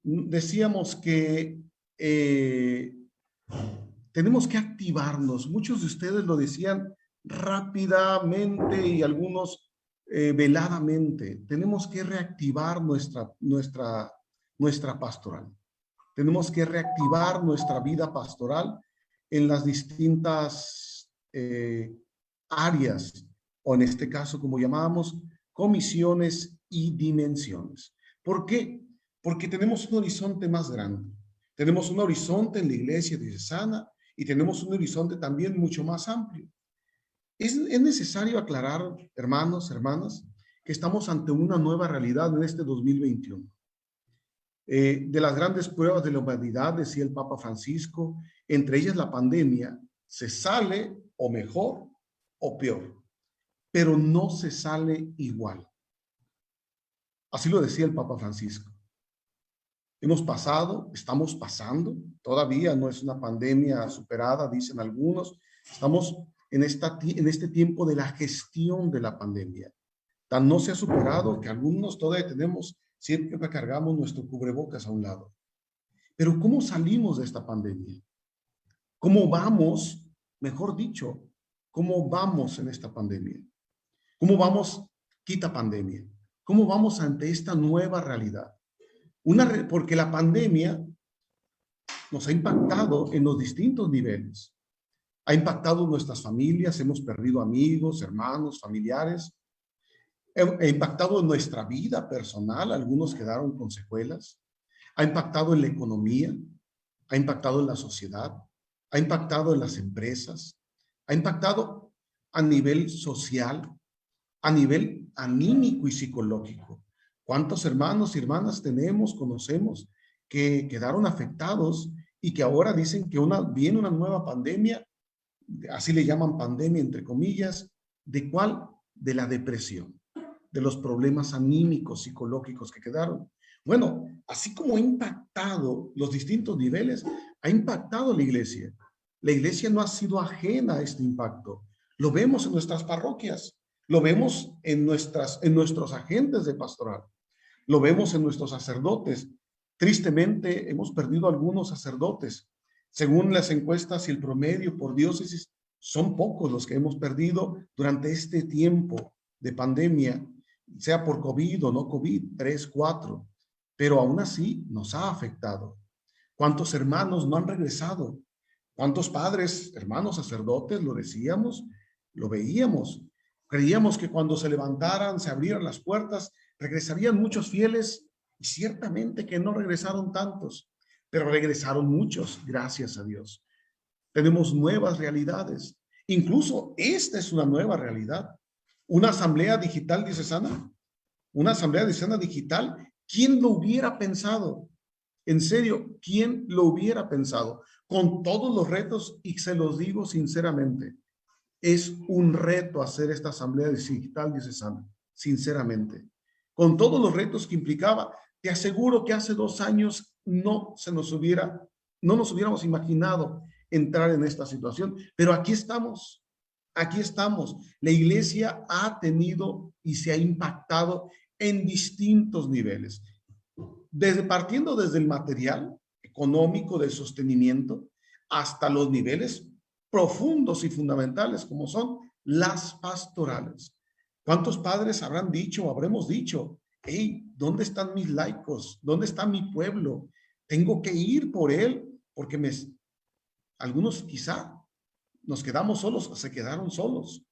decíamos que tenemos que activarnos. Muchos de ustedes lo decían rápidamente y algunos veladamente. Tenemos que reactivar nuestra pastoral. Tenemos que reactivar nuestra vida pastoral en las distintas áreas, o en este caso, como llamábamos, comisiones y dimensiones. ¿Por qué? Porque tenemos un horizonte más grande. Tenemos un horizonte en la iglesia diocesana y tenemos un horizonte también mucho más amplio. Es necesario aclarar, hermanos, hermanas, que estamos ante una nueva realidad en este 2021. De las grandes pruebas de la humanidad, decía el Papa Francisco, entre ellas la pandemia, se sale o mejor o peor, pero no se sale igual. Así lo decía el Papa Francisco. Hemos pasado, estamos pasando, todavía no es una pandemia superada, dicen algunos, estamos en este tiempo de la gestión de la pandemia. Tan no se ha superado que algunos todavía tenemos, siempre cargamos nuestro cubrebocas a un lado. Pero ¿cómo salimos de esta pandemia? ¿Cómo vamos, mejor dicho, cómo vamos en esta pandemia? ¿Cómo vamos, quita pandemia? ¿Cómo vamos ante esta nueva realidad? Porque la pandemia nos ha impactado en los distintos niveles. Ha impactado nuestras familias, hemos perdido amigos, hermanos, familiares. Ha impactado en nuestra vida personal, algunos quedaron con secuelas. Ha impactado en la economía, ha impactado en la sociedad, ha impactado en las empresas, ha impactado a nivel social, a nivel anímico y psicológico. ¿Cuántos hermanos y hermanas conocemos que quedaron afectados y que ahora dicen que viene una nueva pandemia, así le llaman pandemia entre comillas, ¿de cuál? De la depresión, de los problemas anímicos, psicológicos que quedaron? Bueno, así como ha impactado los distintos niveles, ha impactado la iglesia. La iglesia no ha sido ajena a este impacto. Lo vemos en nuestras parroquias, lo vemos en nuestros agentes de pastoral, lo vemos en nuestros sacerdotes. Tristemente, hemos perdido algunos sacerdotes. Según las encuestas y el promedio por diócesis, son pocos los que hemos perdido durante este tiempo de pandemia, sea por COVID o no COVID, 3, 4, pero aún así nos ha afectado. ¿Cuántos hermanos no han regresado? ¿Cuántos padres, hermanos sacerdotes, lo decíamos, lo veíamos? Creíamos que cuando se levantaran, se abrieran las puertas, regresarían muchos fieles, y ciertamente que no regresaron tantos, pero regresaron muchos, gracias a Dios. Tenemos nuevas realidades. Incluso esta es una nueva realidad. Una asamblea digital diocesana, una asamblea diocesana digital, ¿quién lo hubiera pensado? En serio, ¿quién lo hubiera pensado? Con todos los retos, y se los digo sinceramente, es un reto hacer esta asamblea digital diocesana, sinceramente. Con todos los retos que implicaba, te aseguro que hace 2 años no nos hubiéramos imaginado entrar en esta situación, pero aquí estamos. Aquí estamos. La iglesia ha tenido y se ha impactado en distintos niveles. Partiendo desde el material económico del sostenimiento hasta los niveles profundos y fundamentales como son las pastorales. ¿Cuántos padres habrán dicho o habremos dicho, hey, ¿dónde están mis laicos? ¿Dónde está mi pueblo? Tengo que ir por él porque algunos quizá nos quedamos solos o se quedaron solos.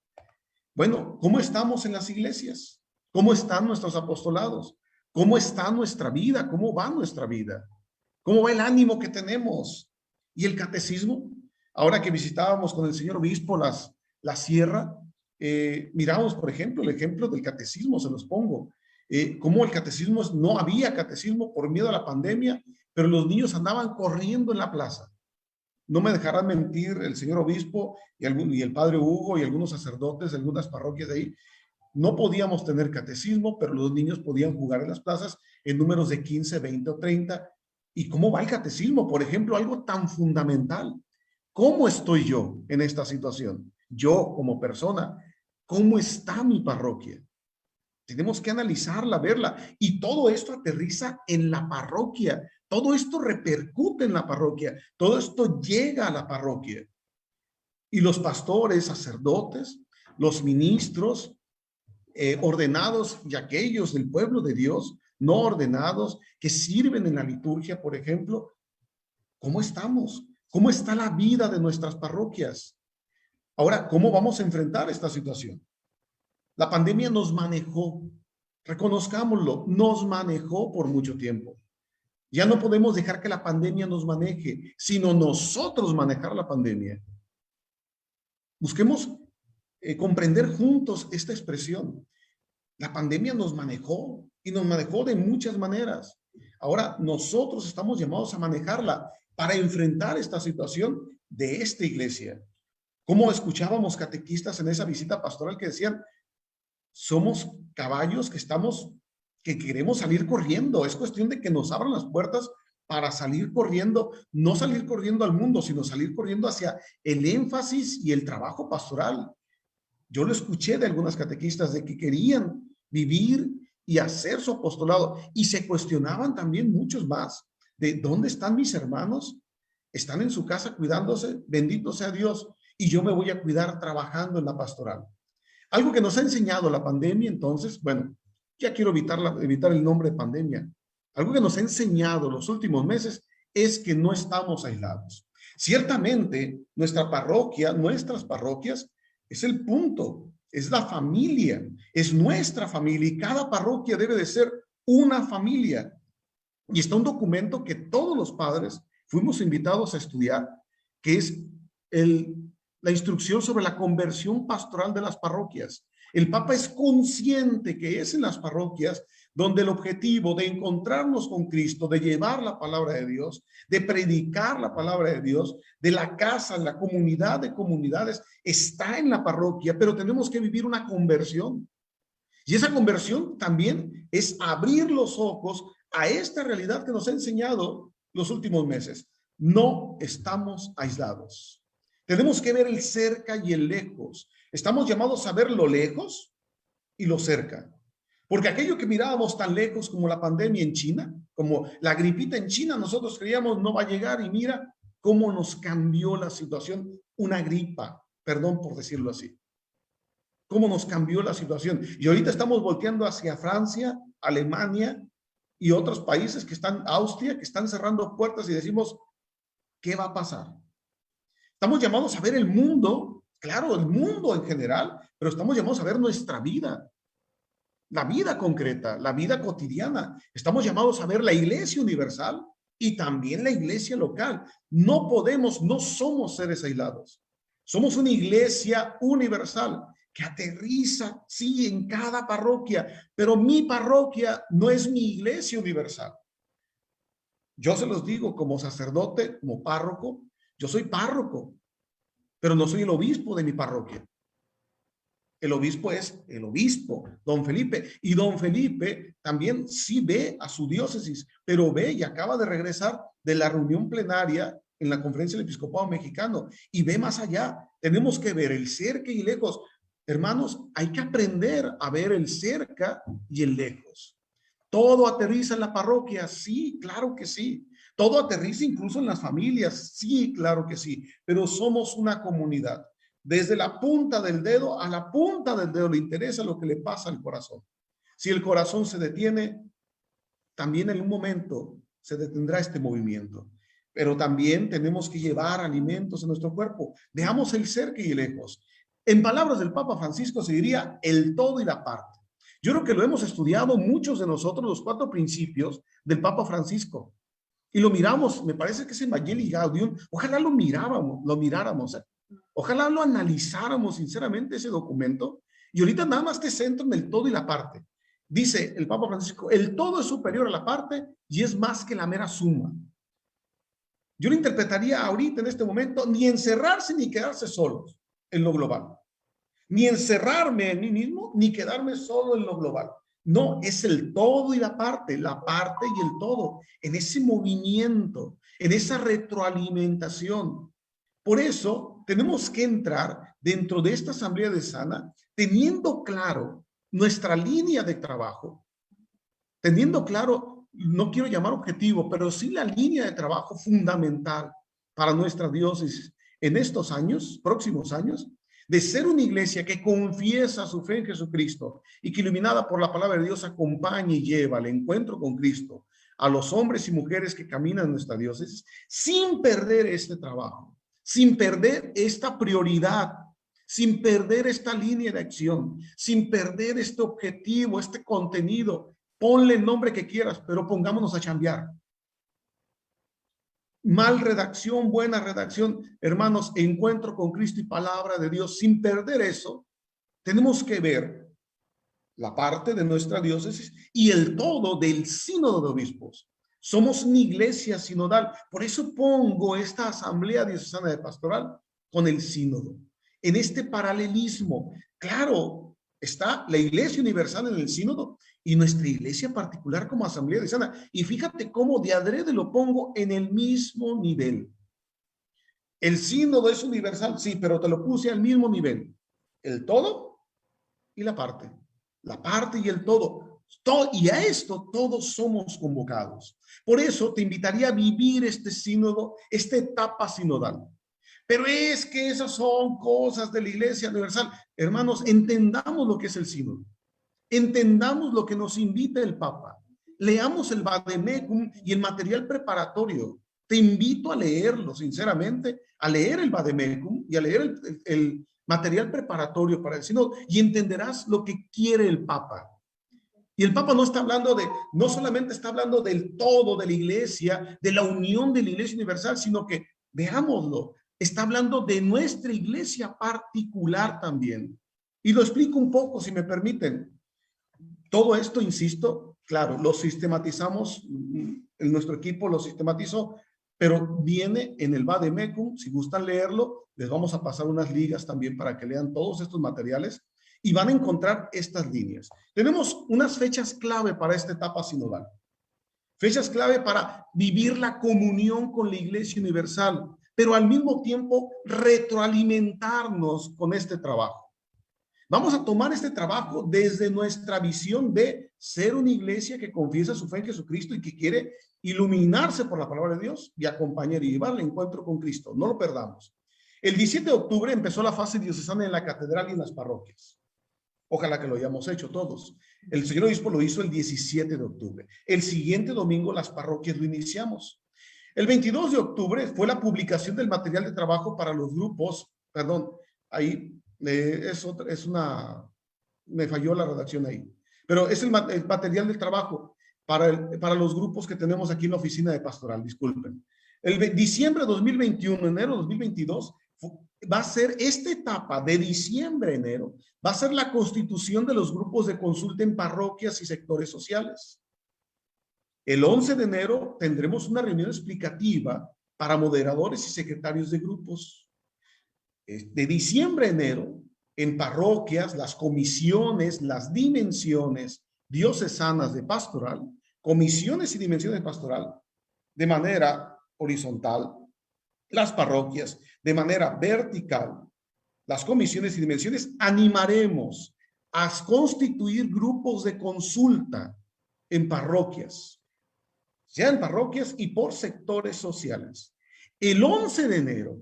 Bueno, ¿cómo estamos en las iglesias? ¿Cómo están nuestros apostolados? ¿Cómo está nuestra vida? ¿Cómo va nuestra vida? ¿Cómo va el ánimo que tenemos? ¿Y el catecismo? Ahora que visitábamos con el señor obispo la sierra, miramos, por ejemplo, el ejemplo del catecismo, se los pongo. Cómo el catecismo, no había catecismo por miedo a la pandemia, pero los niños andaban corriendo en la plaza. No me dejará mentir el señor obispo y el padre Hugo y algunos sacerdotes de algunas parroquias de ahí. No podíamos tener catecismo, pero los niños podían jugar en las plazas en números de 15, 20 o 30. ¿Y cómo va el catecismo? Por ejemplo, algo tan fundamental. ¿Cómo estoy yo en esta situación? Yo como persona, ¿cómo está mi parroquia? Tenemos que analizarla, verla. Y todo esto aterriza en la parroquia. Todo esto repercute en la parroquia, todo esto llega a la parroquia. Y los pastores, sacerdotes, los ministros, ordenados y aquellos del pueblo de Dios, no ordenados, que sirven en la liturgia, por ejemplo, ¿cómo estamos? ¿Cómo está la vida de nuestras parroquias? Ahora, ¿cómo vamos a enfrentar esta situación? La pandemia nos manejó, reconozcámoslo, nos manejó por mucho tiempo. Ya no podemos dejar que la pandemia nos maneje, sino nosotros manejar la pandemia. Busquemos comprender juntos esta expresión. La pandemia nos manejó y nos manejó de muchas maneras. Ahora nosotros estamos llamados a manejarla para enfrentar esta situación de esta iglesia. Como escuchábamos catequistas en esa visita pastoral que decían, somos caballos que queremos salir corriendo. Es cuestión de que nos abran las puertas para salir corriendo, no salir corriendo al mundo, sino salir corriendo hacia el énfasis y el trabajo pastoral. Yo lo escuché de algunas catequistas de que querían vivir y hacer su apostolado y se cuestionaban también muchos más de dónde están mis hermanos. Están en su casa cuidándose, bendito sea Dios, y yo me voy a cuidar trabajando en la pastoral. Algo que nos ha enseñado la pandemia, entonces, bueno, ya quiero evitar el nombre de pandemia. Algo que nos ha enseñado los últimos meses es que no estamos aislados. Ciertamente, nuestra parroquia, nuestras parroquias, es el punto, es la familia, es nuestra familia y cada parroquia debe de ser una familia. Y está un documento que todos los padres fuimos invitados a estudiar, que es la instrucción sobre la conversión pastoral de las parroquias. El Papa es consciente que es en las parroquias donde el objetivo de encontrarnos con Cristo, de llevar la palabra de Dios, de predicar la palabra de Dios, de la casa, la comunidad de comunidades, está en la parroquia, pero tenemos que vivir una conversión. Y esa conversión también es abrir los ojos a esta realidad que nos ha enseñado los últimos meses. No estamos aislados. Tenemos que ver el cerca y el lejos. Estamos llamados a ver lo lejos y lo cerca. Porque aquello que mirábamos tan lejos como la pandemia en China, como la gripita en China, nosotros creíamos no va a llegar y mira cómo nos cambió la situación. Una gripa, perdón por decirlo así. Cómo nos cambió la situación. Y ahorita estamos volteando hacia Francia, Alemania y otros países que están, Austria, que están cerrando puertas y decimos, ¿qué va a pasar? Estamos llamados a ver el mundo, claro, el mundo en general, pero estamos llamados a ver nuestra vida, la vida concreta, la vida cotidiana. Estamos llamados a ver la iglesia universal y también la iglesia local. No podemos, no somos seres aislados. Somos una iglesia universal que aterriza, sí, en cada parroquia, pero mi parroquia no es mi iglesia universal. Yo se los digo como sacerdote, como párroco, yo soy párroco, pero no soy el obispo de mi parroquia. El obispo es el obispo, don Felipe, y don Felipe también sí ve a su diócesis, pero ve y acaba de regresar de la reunión plenaria en la Conferencia del Episcopado Mexicano y ve más allá. Tenemos que ver el cerca y lejos. Hermanos, hay que aprender a ver el cerca y el lejos. ¿Todo aterriza en la parroquia? Sí, claro que sí. ¿Todo aterriza incluso en las familias? Sí, claro que sí. Pero somos una comunidad. Desde la punta del dedo a la punta del dedo le interesa lo que le pasa al corazón. Si el corazón se detiene, también en un momento se detendrá este movimiento. Pero también tenemos que llevar alimentos en nuestro cuerpo. Veamos el cerca y el lejos. En palabras del Papa Francisco se diría el todo y la parte. Yo creo que lo hemos estudiado muchos de nosotros, los 4 principios del Papa Francisco. Y lo miramos, me parece que es Evangelii Gaudium. Ojalá lo miráramos. Ojalá lo analizáramos sinceramente ese documento. Y ahorita nada más te centro en el todo y la parte. Dice el Papa Francisco, el todo es superior a la parte y es más que la mera suma. Yo lo interpretaría ahorita en este momento, ni encerrarse ni quedarse solos en lo global. Ni encerrarme en mí mismo, ni quedarme solo en lo global. No, es el todo y la parte y el todo, en ese movimiento, en esa retroalimentación. Por eso tenemos que entrar dentro de esta asamblea de Sana, teniendo claro nuestra línea de trabajo, teniendo claro no quiero llamar objetivo, pero sí la línea de trabajo fundamental para nuestra diócesis en estos años, próximos años, de ser una iglesia que confiesa su fe en Jesucristo y que iluminada por la palabra de Dios acompaña y lleva al encuentro con Cristo a los hombres y mujeres que caminan en nuestra diócesis, sin perder este trabajo, sin perder esta prioridad, sin perder esta línea de acción, sin perder este objetivo, este contenido. Ponle el nombre que quieras, pero pongámonos a chambear. Mal redacción, buena redacción, hermanos, encuentro con Cristo y palabra de Dios. Sin perder eso, tenemos que ver la parte de nuestra diócesis y el todo del sínodo de obispos. Somos una iglesia sinodal. Por eso pongo esta asamblea diocesana de pastoral con el sínodo. En este paralelismo, claro, está la iglesia universal en el sínodo y nuestra iglesia particular como asamblea diocesana. Y fíjate cómo de adrede lo pongo en el mismo nivel. El sínodo es universal, sí, pero te lo puse al mismo nivel. El todo y la parte. La parte y el todo. Y a esto todos somos convocados. Por eso te invitaría a vivir este sínodo, esta etapa sinodal. Pero es que esas son cosas de la Iglesia Universal. Hermanos, entendamos lo que es el sínodo. Entendamos lo que nos invita el Papa. Leamos el Vademecum y el material preparatorio. Te invito a leerlo, sinceramente, a leer el Vademecum y a leer el material preparatorio para el sínodo y entenderás lo que quiere el Papa. Y el Papa no está hablando de, no solamente está hablando del todo de la iglesia, de la unión de la iglesia universal, sino que, veámoslo, está hablando de nuestra iglesia particular también. Y lo explico un poco, si me permiten. Todo esto, insisto, claro, lo sistematizamos, en nuestro equipo lo sistematizó, pero viene en el Vademecum. Si gustan leerlo, les vamos a pasar unas ligas también para que lean todos estos materiales y van a encontrar estas líneas. Tenemos unas fechas clave para esta etapa sinodal. Fechas clave para vivir la comunión con la Iglesia Universal, pero al mismo tiempo retroalimentarnos con este trabajo. Vamos a tomar este trabajo desde nuestra visión de ser una iglesia que confiesa su fe en Jesucristo y que quiere iluminarse por la palabra de Dios y acompañar y llevar al encuentro con Cristo. No lo perdamos. El 17 de octubre empezó la fase diocesana en la catedral y en las parroquias. Ojalá que lo hayamos hecho todos. El señor obispo lo hizo el 17 de octubre. El siguiente domingo las parroquias lo iniciamos. El 22 de octubre fue la publicación del material de trabajo para los grupos, perdón, ahí me falló la redacción ahí, pero es el material de trabajo para los grupos que tenemos aquí en la oficina de pastoral, disculpen. Diciembre de 2021, enero de 2022, va a ser esta etapa de diciembre, enero, va a ser la constitución de los grupos de consulta en parroquias y sectores sociales. El 11 de enero tendremos una reunión explicativa para moderadores y secretarios de grupos. De diciembre a enero, en parroquias, las comisiones, las dimensiones diocesanas de pastoral, comisiones y dimensiones de pastoral, de manera horizontal, las parroquias de manera vertical, las comisiones y dimensiones, animaremos a constituir grupos de consulta en parroquias, ya en parroquias y por sectores sociales. El 11 de enero,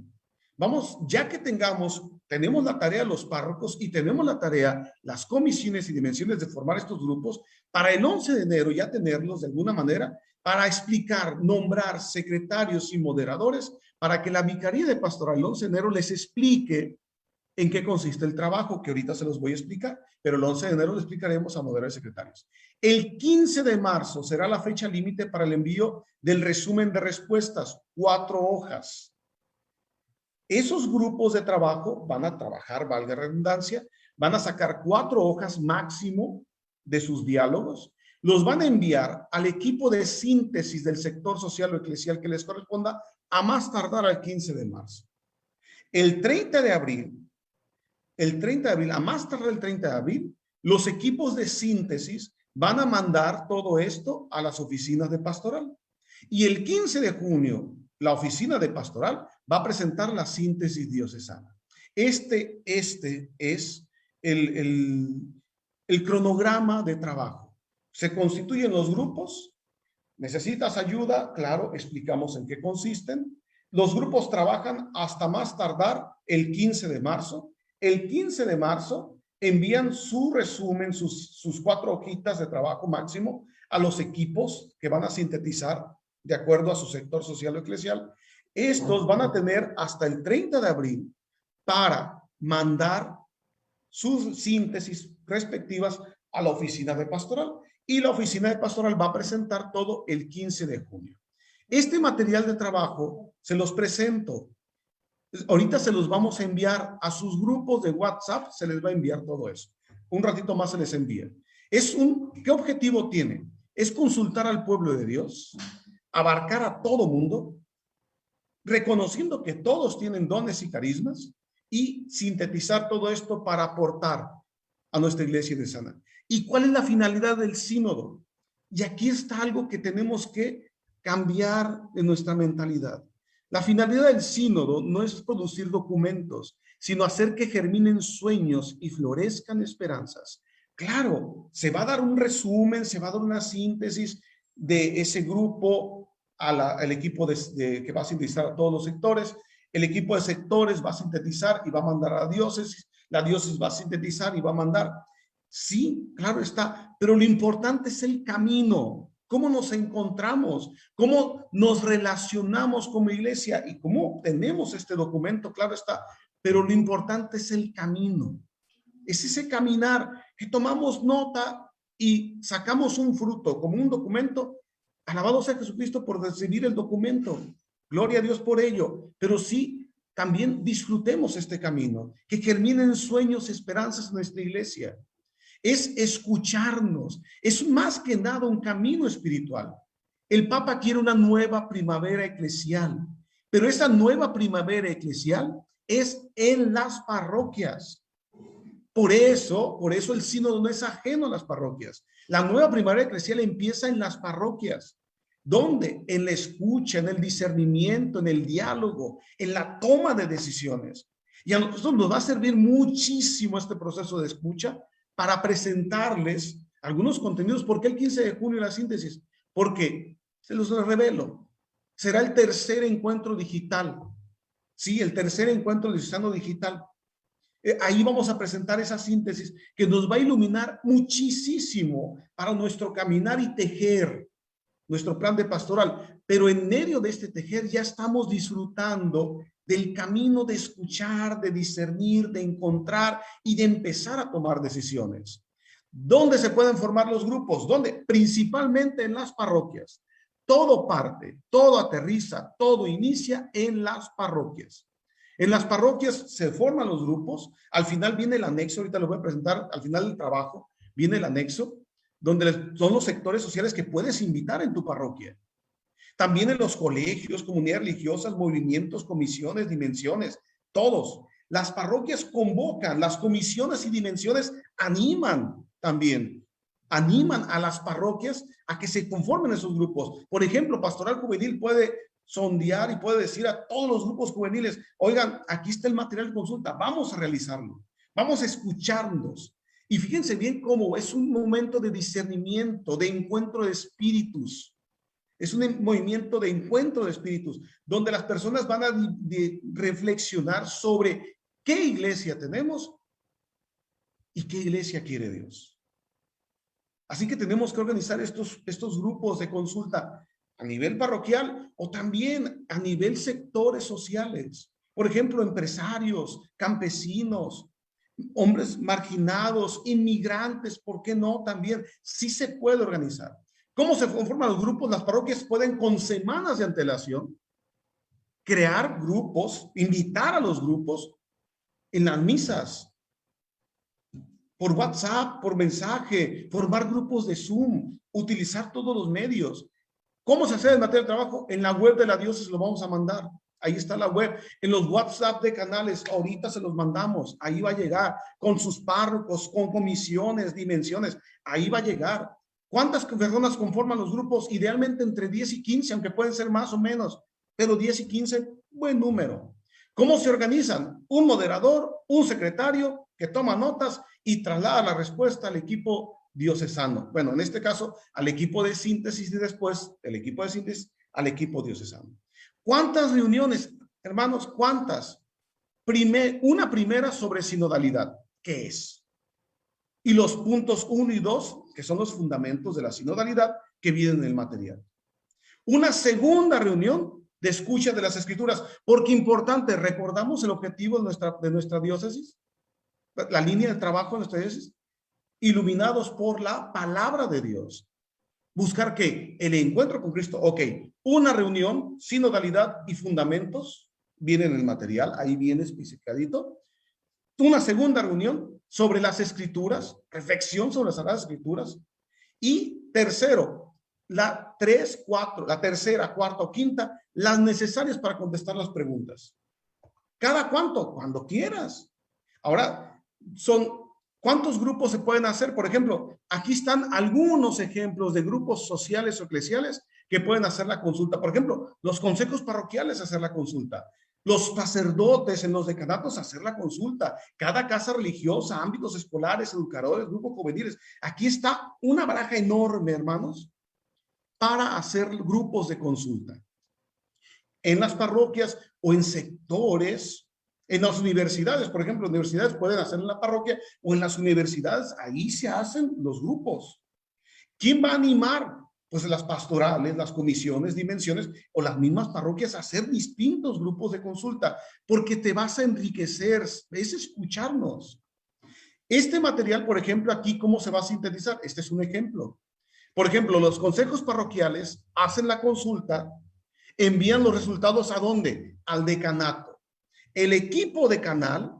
vamos, ya que tenemos la tarea los párrocos y tenemos la tarea las comisiones y dimensiones de formar estos grupos, para el 11 de enero ya tenerlos de alguna manera para explicar, nombrar secretarios y moderadores para que la Vicaría de Pastoral el 11 de enero les explique en qué consiste el trabajo, que ahorita se los voy a explicar, pero el 11 de enero le explicaremos a moderadores secretarios. El 15 de marzo será la fecha límite para el envío del resumen de respuestas, 4 hojas. Esos grupos de trabajo van a trabajar, valga redundancia, van a sacar 4 hojas máximo de sus diálogos, los van a enviar al equipo de síntesis del sector social o eclesial que les corresponda a más tardar al 15 de marzo. El 30 de abril, a más tardar el 30 de abril, los equipos de síntesis van a mandar todo esto a las oficinas de pastoral. Y el 15 de junio, la oficina de pastoral va a presentar la síntesis diocesana. Este es el cronograma de trabajo. Se constituyen los grupos, ¿Necesitas ayuda? Claro, explicamos en qué consisten. Los grupos trabajan hasta más tardar el 15 de marzo. El 15 de marzo envían su resumen, sus 4 hojitas de trabajo máximo a los equipos que van a sintetizar de acuerdo a su sector social o eclesial. Estos van a tener hasta el 30 de abril para mandar sus síntesis respectivas a la oficina de pastoral, y la oficina de pastoral va a presentar todo el 15 de junio. Este material de trabajo se los presento. Ahorita se los vamos a enviar a sus grupos de WhatsApp, se les va a enviar todo eso. Un ratito más se les envía. ¿Qué objetivo tiene? Es consultar al pueblo de Dios, abarcar a todo mundo, reconociendo que todos tienen dones y carismas, y sintetizar todo esto para aportar a nuestra iglesia de Sana. ¿Y cuál es la finalidad del sínodo? Y aquí está algo que tenemos que cambiar en nuestra mentalidad. La finalidad del sínodo no es producir documentos, sino hacer que germinen sueños y florezcan esperanzas. Claro, se va a dar un resumen, se va a dar una síntesis de ese grupo al equipo que va a sintetizar a todos los sectores. El equipo de sectores va a sintetizar y va a mandar a la diócesis va a sintetizar y va a mandar. Sí, claro está, pero lo importante es el camino, cómo nos encontramos, cómo nos relacionamos como iglesia y cómo obtenemos este documento, claro está, pero lo importante es el camino, es ese caminar que tomamos nota y sacamos un fruto como un documento. Alabado sea Jesucristo por recibir el documento. Gloria a Dios por ello. Pero sí, también disfrutemos este camino, que germinen sueños, esperanzas en nuestra iglesia. Es escucharnos. Es más que nada un camino espiritual. El Papa quiere una nueva primavera eclesial, pero esa nueva primavera eclesial es en las parroquias. Por eso el sínodo no es ajeno a las parroquias. La nueva primavera eclesial empieza en las parroquias. ¿Dónde? En la escucha, en el discernimiento, en el diálogo, en la toma de decisiones. Y a nosotros nos va a servir muchísimo este proceso de escucha para presentarles algunos contenidos. ¿Por qué el 15 de junio la síntesis? Porque, se los revelo, será el tercer encuentro digital. Sí, el tercer encuentro digital. Ahí vamos a presentar esa síntesis que nos va a iluminar muchísimo para nuestro caminar y tejer nuestro plan de pastoral, pero en medio de este tejer ya estamos disfrutando del camino de escuchar, de discernir, de encontrar y de empezar a tomar decisiones. ¿Dónde se pueden formar los grupos? ¿Dónde? Principalmente en las parroquias. Todo parte, todo aterriza, todo inicia en las parroquias. En las parroquias se forman los grupos, al final viene el anexo, ahorita lo voy a presentar, al final del trabajo viene el anexo, donde son los sectores sociales que puedes invitar en tu parroquia. También en los colegios, comunidades religiosas, movimientos, comisiones, dimensiones, todos. Las parroquias convocan, las comisiones y dimensiones animan también, animan a las parroquias a que se conformen esos grupos. Por ejemplo, Pastoral Juvenil puede sondear y puede decir a todos los grupos juveniles, oigan, aquí está el material de consulta, vamos a realizarlo, vamos a escucharnos. Y fíjense bien cómo es un momento de discernimiento, de encuentro de espíritus. Es un movimiento de encuentro de espíritus, donde las personas van a reflexionar sobre qué iglesia tenemos y qué iglesia quiere Dios. Así que tenemos que organizar estos grupos de consulta a nivel parroquial o también a nivel sectores sociales. Por ejemplo, empresarios, campesinos, hombres marginados, inmigrantes, ¿por qué no? También sí se puede organizar. ¿Cómo se conforman los grupos? Las parroquias pueden con semanas de antelación crear grupos, invitar a los grupos en las misas, por WhatsApp, por mensaje, formar grupos de Zoom, utilizar todos los medios. ¿Cómo se hace el material de trabajo? En la web de la diócesis lo vamos a mandar. Ahí está la web. En los WhatsApp de canales, ahorita se los mandamos. Ahí va a llegar con sus párrocos, con comisiones, dimensiones. Ahí va a llegar. ¿Cuántas personas conforman los grupos? Idealmente entre 10 y 15, aunque pueden ser más o menos. Pero 10 y 15, buen número. ¿Cómo se organizan? Un moderador, un secretario que toma notas y traslada la respuesta al equipo diocesano. Bueno, en este caso, al equipo de síntesis y después el equipo de síntesis al equipo diocesano. ¿Cuántas reuniones, hermanos? ¿Cuántas? Una primera sobre sinodalidad. ¿Qué es? Y los puntos 1 y 2, que son los fundamentos de la sinodalidad que vienen en el material. Una segunda reunión de escucha de las escrituras, porque importante, recordamos el objetivo de nuestra diócesis, la línea de trabajo de nuestra diócesis, iluminados por la palabra de Dios. Buscar que el encuentro con Cristo, ok, una reunión, sinodalidad y fundamentos, viene en el material, ahí viene especificadito. Una segunda reunión sobre las escrituras, reflexión sobre las Sagradas Escrituras. Y tercero, la tercera, cuarta o quinta, las necesarias para contestar las preguntas. ¿Cada cuánto? Cuando quieras. Ahora, ¿cuántos grupos se pueden hacer? Por ejemplo, aquí están algunos ejemplos de grupos sociales o eclesiales que pueden hacer la consulta. Por ejemplo, los consejos parroquiales hacer la consulta. Los sacerdotes en los decanatos hacer la consulta. Cada casa religiosa, ámbitos escolares, educadores, grupos juveniles. Aquí está una baraja enorme, hermanos, para hacer grupos de consulta. En las parroquias o en sectores, en las universidades, por ejemplo, universidades pueden hacer en la parroquia o en las universidades, ahí se hacen los grupos. ¿Quién va a animar? Pues las pastorales, las comisiones, dimensiones o las mismas parroquias a hacer distintos grupos de consulta, porque te vas a enriquecer, es escucharnos. Este material, por ejemplo, aquí, ¿cómo se va a sintetizar? Este es un ejemplo. Por ejemplo, los consejos parroquiales hacen la consulta, envían los resultados ¿a dónde? Al decanato. El equipo decanal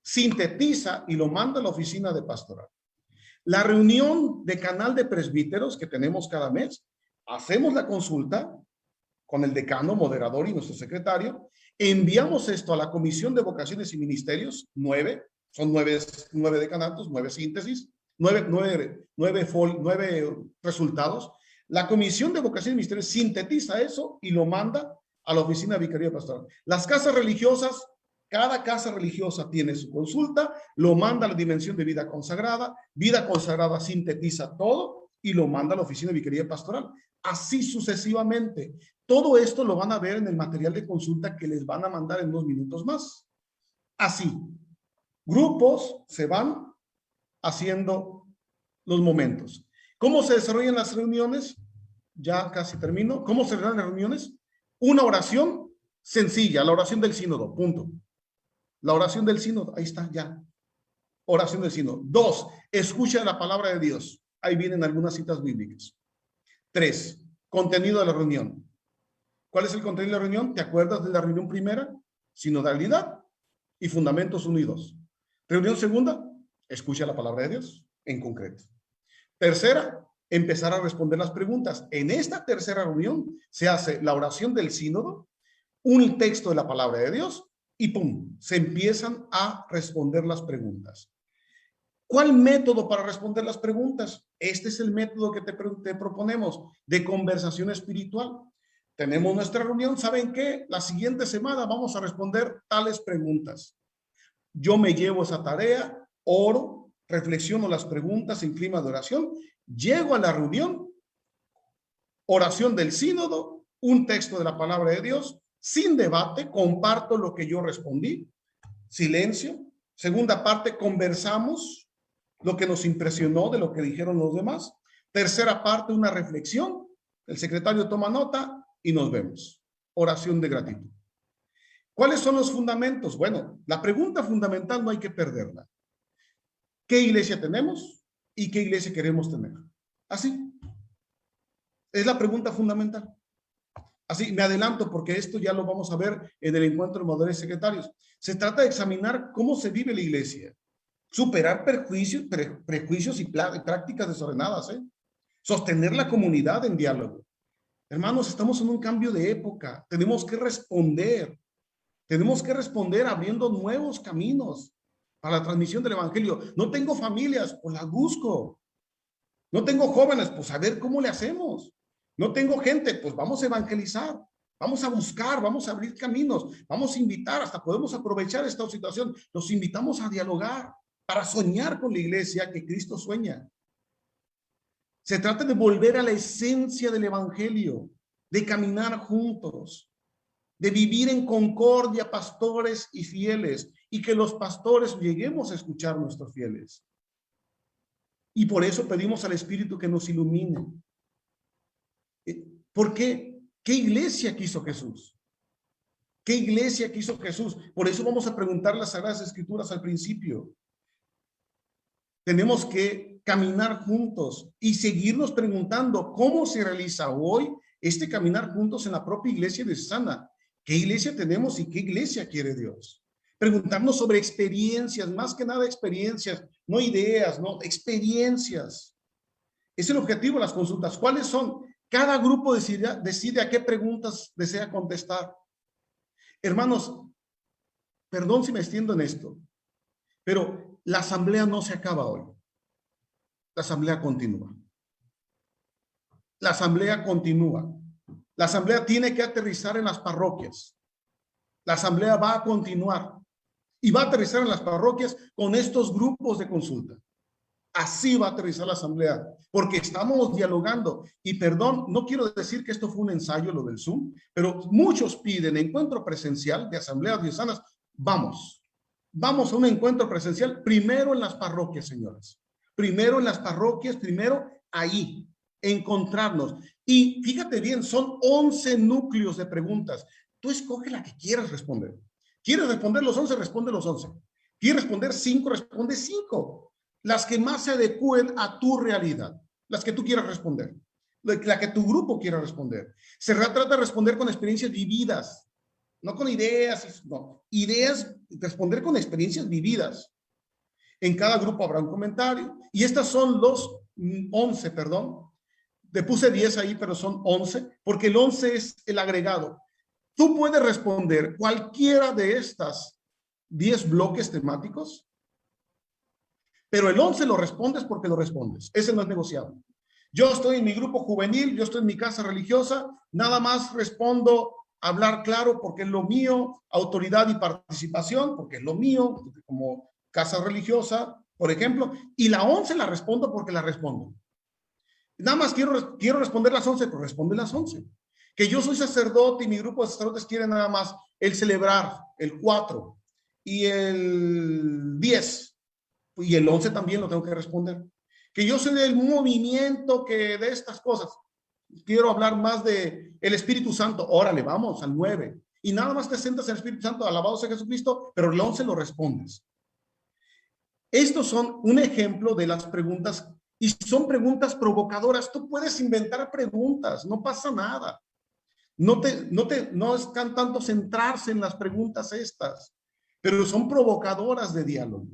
sintetiza y lo manda a la oficina de pastoral. La reunión decanal de presbíteros que tenemos cada mes, hacemos la consulta con el decano, moderador y nuestro secretario, enviamos esto a la Comisión de Vocaciones y Ministerios, 9, son 9 decanatos, 9 síntesis, 9 resultados. La Comisión de Vocaciones y Ministerios sintetiza eso y lo manda a la oficina de Vicaría Pastoral. Las casas religiosas, cada casa religiosa tiene su consulta, lo manda a la dimensión de vida consagrada sintetiza todo y lo manda a la oficina de Vicaría Pastoral. Así sucesivamente. Todo esto lo van a ver en el material de consulta que les van a mandar en unos minutos más. Así, grupos se van haciendo los momentos. ¿Cómo se desarrollan las reuniones? Ya casi termino. ¿Cómo se desarrollan las reuniones? Una oración sencilla, la oración del sínodo, punto. La oración del sínodo, ahí está, ya. Oración del sínodo. 2, escucha la palabra de Dios. Ahí vienen algunas citas bíblicas. 3, contenido de la reunión. ¿Cuál es el contenido de la reunión? ¿Te acuerdas de la reunión primera? Sinodalidad y fundamentos 1 y 2. Reunión segunda, escucha la palabra de Dios en concreto. Tercera, empezar a responder las preguntas. En esta tercera reunión se hace la oración del sínodo, un texto de la palabra de Dios y ¡pum! Se empiezan a responder las preguntas. ¿Cuál método para responder las preguntas? Este es el método que te proponemos de conversación espiritual. Tenemos nuestra reunión, ¿saben qué? La siguiente semana vamos a responder tales preguntas. Yo me llevo esa tarea, oro, reflexiono las preguntas en clima de oración, llego a la reunión, oración del sínodo, un texto de la palabra de Dios, sin debate, comparto lo que yo respondí, silencio. Segunda parte, conversamos lo que nos impresionó de lo que dijeron los demás. Tercera parte, una reflexión, el secretario toma nota y nos vemos. Oración de gratitud. ¿Cuáles son los fundamentos? Bueno, la pregunta fundamental no hay que perderla. ¿Qué iglesia tenemos y qué iglesia queremos tener? Así. Es la pregunta fundamental. Así, me adelanto porque esto ya lo vamos a ver en el encuentro de moderadores secretarios. Se trata de examinar cómo se vive la iglesia. Superar prejuicios y prácticas desordenadas. Sostener la comunidad en diálogo. Hermanos, estamos en un cambio de época. Tenemos que responder. Tenemos que responder abriendo nuevos caminos para la transmisión del evangelio. No tengo familias, pues las busco. No tengo jóvenes, pues a ver cómo le hacemos. No tengo gente, pues vamos a evangelizar. Vamos a buscar, vamos a abrir caminos, vamos a invitar, hasta podemos aprovechar esta situación. Los invitamos a dialogar para soñar con la iglesia que Cristo sueña. Se trata de volver a la esencia del evangelio, de caminar juntos, de vivir en concordia, pastores y fieles, y que los pastores lleguemos a escuchar a nuestros fieles. Y por eso pedimos al Espíritu que nos ilumine. ¿Por qué? ¿Qué iglesia quiso Jesús? ¿Qué iglesia quiso Jesús? Por eso vamos a preguntar las Sagradas Escrituras al principio. Tenemos que caminar juntos y seguirnos preguntando cómo se realiza hoy este caminar juntos en la propia iglesia diocesana. ¿Qué iglesia tenemos y qué iglesia quiere Dios? Preguntarnos sobre experiencias, más que nada experiencias, no ideas, no, experiencias. Es el objetivo de las consultas. ¿Cuáles son? Cada grupo decide a qué preguntas desea contestar. Hermanos, perdón si me extiendo en esto, pero la asamblea no se acaba hoy. La asamblea continúa. La asamblea continúa. La asamblea tiene que aterrizar en las parroquias. La asamblea va a continuar y va a aterrizar en las parroquias con estos grupos de consulta. Así va a aterrizar la asamblea, porque estamos dialogando. Y perdón, no quiero decir que esto fue un ensayo, lo del Zoom, pero muchos piden encuentro presencial de asambleas diocesanas. Vamos a un encuentro presencial primero en las parroquias, señores. Primero en las parroquias, primero ahí, encontrarnos. Y fíjate bien, son 11 núcleos de preguntas. Tú escoge la que quieras responder. ¿Quieres responder los 11? Responde los 11. ¿Quieres responder 5? Responde 5. Las que más se adecúen a tu realidad, las que tú quieras responder, la que tu grupo quiera responder. Se trata de responder con experiencias vividas, no con ideas, no, ideas, responder con experiencias vividas. En cada grupo habrá un comentario, y estas son los 11, perdón, te puse 10 ahí, pero son 11, porque el 11 es el agregado. Tú puedes responder cualquiera de estas 10 bloques temáticos, pero el 11 lo respondes porque lo respondes. Ese no es negociable. Yo estoy en mi grupo juvenil, yo estoy en mi casa religiosa, nada más respondo hablar claro porque es lo mío, autoridad y participación porque es lo mío, como casa religiosa, por ejemplo, y la 11 la respondo porque la respondo. Nada más quiero responder las 11, pero responde las 11. Que yo soy sacerdote y mi grupo de sacerdotes quiere nada más el celebrar, el 4 y el 10. Y el 11 también lo tengo que responder. Que yo soy del movimiento que de estas cosas. Quiero hablar más de el Espíritu Santo. Órale, vamos al 9. Y nada más te sientas en el Espíritu Santo, alabado sea Jesucristo, pero el 11 lo respondes. Estos son un ejemplo de las preguntas, y son preguntas provocadoras. Tú puedes inventar preguntas, no pasa nada. No es tan tanto centrarse en las preguntas estas, pero son provocadoras de diálogo.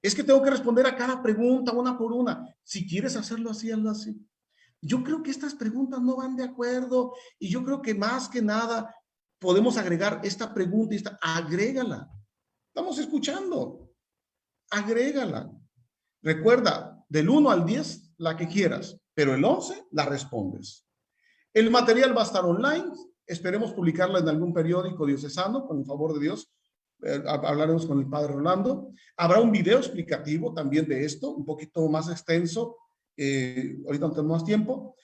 Es que tengo que responder a cada pregunta una por una. Si quieres hacerlo así, hazlo así. Yo creo que estas preguntas no van de acuerdo y yo creo que más que nada podemos agregar esta pregunta y esta, agrégala. Estamos escuchando. Agrégala. Recuerda, del 1 al 10, la que quieras, pero el 11 la respondes. El material va a estar online. Esperemos publicarla en algún periódico diocesano, con el favor de Dios. Hablaremos con el padre Rolando. Habrá un video explicativo también de esto, un poquito más extenso. Ahorita no tenemos más tiempo.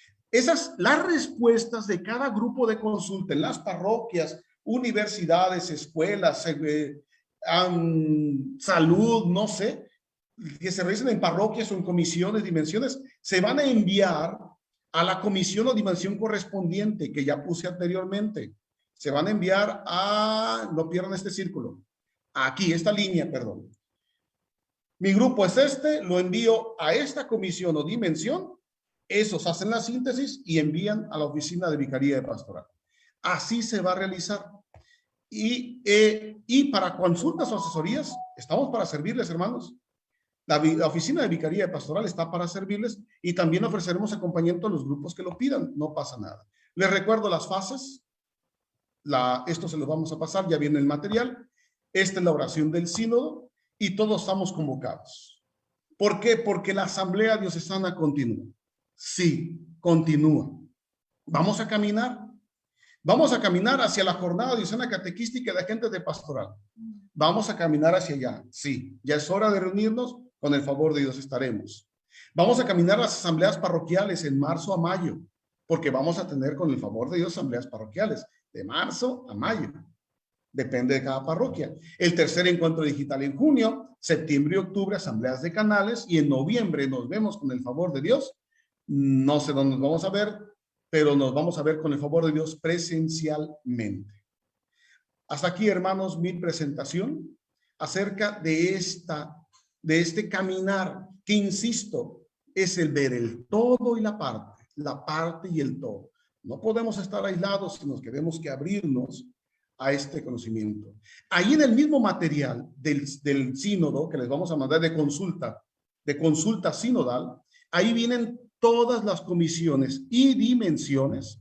Las respuestas de cada grupo de consulta en las parroquias, universidades, escuelas, salud, no sé, que se realicen en parroquias o en comisiones, dimensiones, se van a enviar a la comisión o dimensión correspondiente que ya puse anteriormente. Se van a enviar no pierdan este círculo, aquí, esta línea, perdón. Mi grupo es lo envío a esta comisión o dimensión, esos hacen la síntesis y envían a la oficina de Vicaría de Pastoral. Así se va a realizar. Y para consultas o asesorías, estamos para servirles, hermanos. La oficina de Vicaría de Pastoral está para servirles y también ofreceremos acompañamiento a los grupos que lo pidan, no pasa nada. Les recuerdo las fases. Esto se los vamos a pasar, ya viene el material. Esta es la oración del sínodo y todos estamos convocados. ¿Por qué? Porque la asamblea diocesana continúa. Sí, continúa. Vamos a caminar. Vamos a caminar hacia la jornada diocesana catequística de agentes de pastoral. Vamos a caminar hacia allá. Sí, ya es hora de reunirnos. Con el favor de Dios estaremos. Vamos a caminar las asambleas parroquiales en marzo a mayo, porque vamos a tener, con el favor de Dios, asambleas parroquiales de marzo a mayo. Depende de cada parroquia. El tercer encuentro digital en junio, septiembre y octubre, asambleas de canales, y en noviembre nos vemos con el favor de Dios. No sé dónde nos vamos a ver, pero nos vamos a ver con el favor de Dios presencialmente. Hasta aquí, hermanos, mi presentación acerca de este caminar, que insisto, es el ver el todo y la parte y el todo. No podemos estar aislados, sino que tenemos que abrirnos a este conocimiento. Ahí en el mismo material del sínodo que les vamos a mandar de consulta sinodal, ahí vienen todas las comisiones y dimensiones,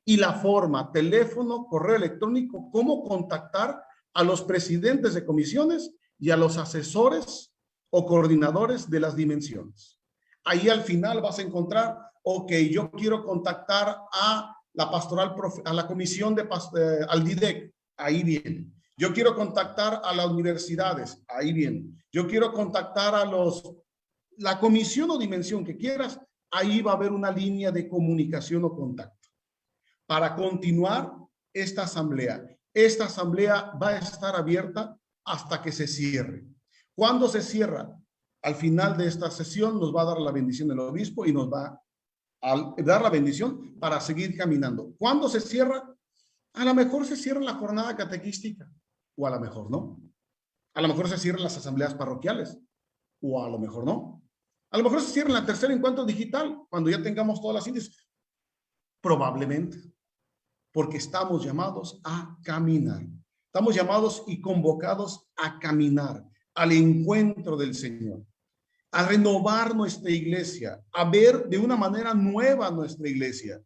y la forma, teléfono, correo electrónico, cómo contactar a los presidentes de comisiones y a los asesores o coordinadores de las dimensiones. Ahí al final vas a encontrar, ok, yo quiero contactar a la pastoral, a la comisión al DIDEC, ahí viene. Yo quiero contactar a las universidades, ahí viene. Yo quiero contactar a la comisión o dimensión que quieras, ahí va a haber una línea de comunicación o contacto. Para continuar esta asamblea va a estar abierta hasta que se cierre. ¿Cuándo se cierra? Al final de esta sesión nos va a dar la bendición del obispo y nos va a dar la bendición para seguir caminando. ¿Cuándo se cierra? A lo mejor se cierra la jornada catequística, o a lo mejor no. A lo mejor se cierran las asambleas parroquiales, o a lo mejor no. A lo mejor se cierra el tercer encuentro digital, cuando ya tengamos todas las índices. Probablemente, porque estamos llamados a caminar. Estamos llamados y convocados a caminar al encuentro del Señor, a renovar nuestra iglesia, a ver de una manera nueva nuestra iglesia.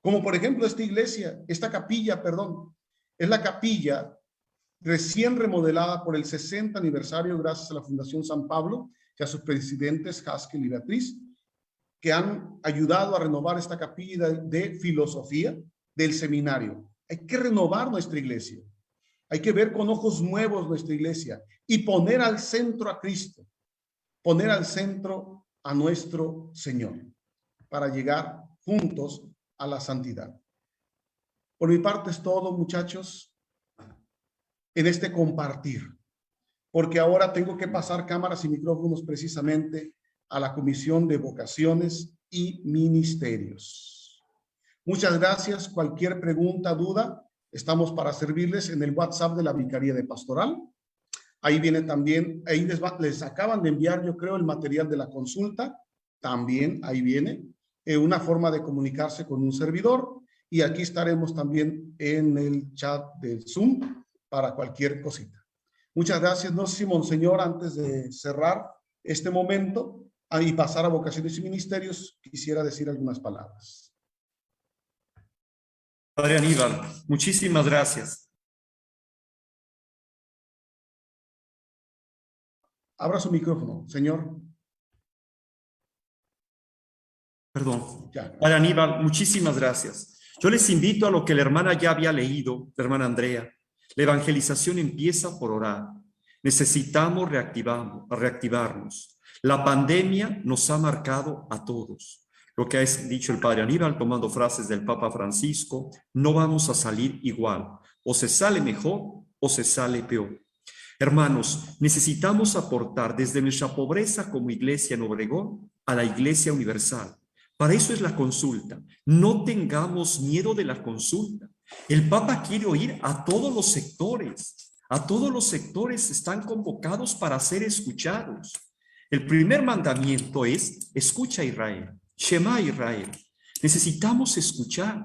Como por ejemplo esta capilla, es la capilla recién remodelada por el 60 aniversario gracias a la Fundación San Pablo y a sus presidentes Haskell y Beatriz, que han ayudado a renovar esta capilla de filosofía del seminario. Hay que renovar nuestra iglesia. Hay que ver con ojos nuevos nuestra iglesia y poner al centro a Cristo, poner al centro a nuestro Señor para llegar juntos a la santidad. Por mi parte es todo, muchachos, en este compartir, porque ahora tengo que pasar cámaras y micrófonos precisamente a la Comisión de Vocaciones y Ministerios. Muchas gracias. Cualquier pregunta, duda, estamos para servirles en el WhatsApp de la Vicaría de Pastoral. Ahí viene también, ahí les acaban de enviar, yo creo, el material de la consulta. También ahí viene una forma de comunicarse con un servidor. Y aquí estaremos también en el chat del Zoom para cualquier cosita. Muchas gracias. No sé si, Monseñor, antes de cerrar este momento y pasar a Vocaciones y Ministerios, quisiera decir algunas palabras. Padre Aníbal, muchísimas gracias. Abra su micrófono, señor. Perdón. Padre Aníbal, muchísimas gracias. Yo les invito a lo que la hermana ya había leído, la hermana Andrea. La evangelización empieza por orar. Necesitamos reactivarnos. La pandemia nos ha marcado a todos. Lo que ha dicho el Padre Aníbal, tomando frases del Papa Francisco, no vamos a salir igual. O se sale mejor o se sale peor. Hermanos, necesitamos aportar desde nuestra pobreza como iglesia en Obregón a la iglesia universal. Para eso es la consulta. No tengamos miedo de la consulta. El Papa quiere oír a todos los sectores. A todos los sectores están convocados para ser escuchados. El primer mandamiento es: escucha Israel, Shema Israel. Necesitamos escuchar.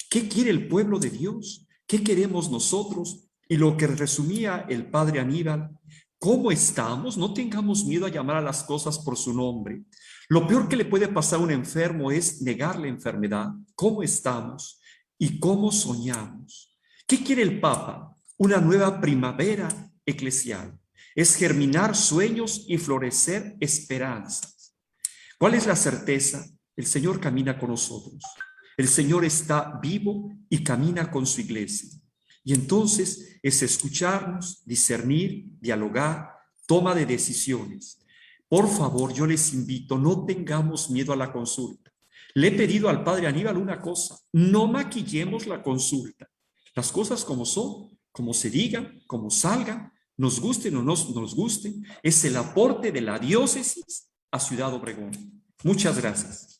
¿Qué quiere el pueblo de Dios? ¿Qué queremos nosotros? Y lo que resumía el Padre Aníbal: ¿cómo estamos? No tengamos miedo a llamar a las cosas por su nombre. Lo peor que le puede pasar a un enfermo es negar la enfermedad. ¿Cómo estamos? ¿Y cómo soñamos? ¿Qué quiere el Papa? Una nueva primavera eclesial. Es germinar sueños y florecer esperanzas. ¿Cuál es la certeza? El Señor camina con nosotros. El Señor está vivo y camina con su iglesia. Y entonces es escucharnos, discernir, dialogar, toma de decisiones. Por favor, yo les invito, no tengamos miedo a la consulta. Le he pedido al padre Aníbal una cosa, no maquillemos la consulta. Las cosas como son, como se digan, como salgan, nos gusten o no nos gusten, es el aporte de la diócesis a Ciudad Obregón. Muchas gracias.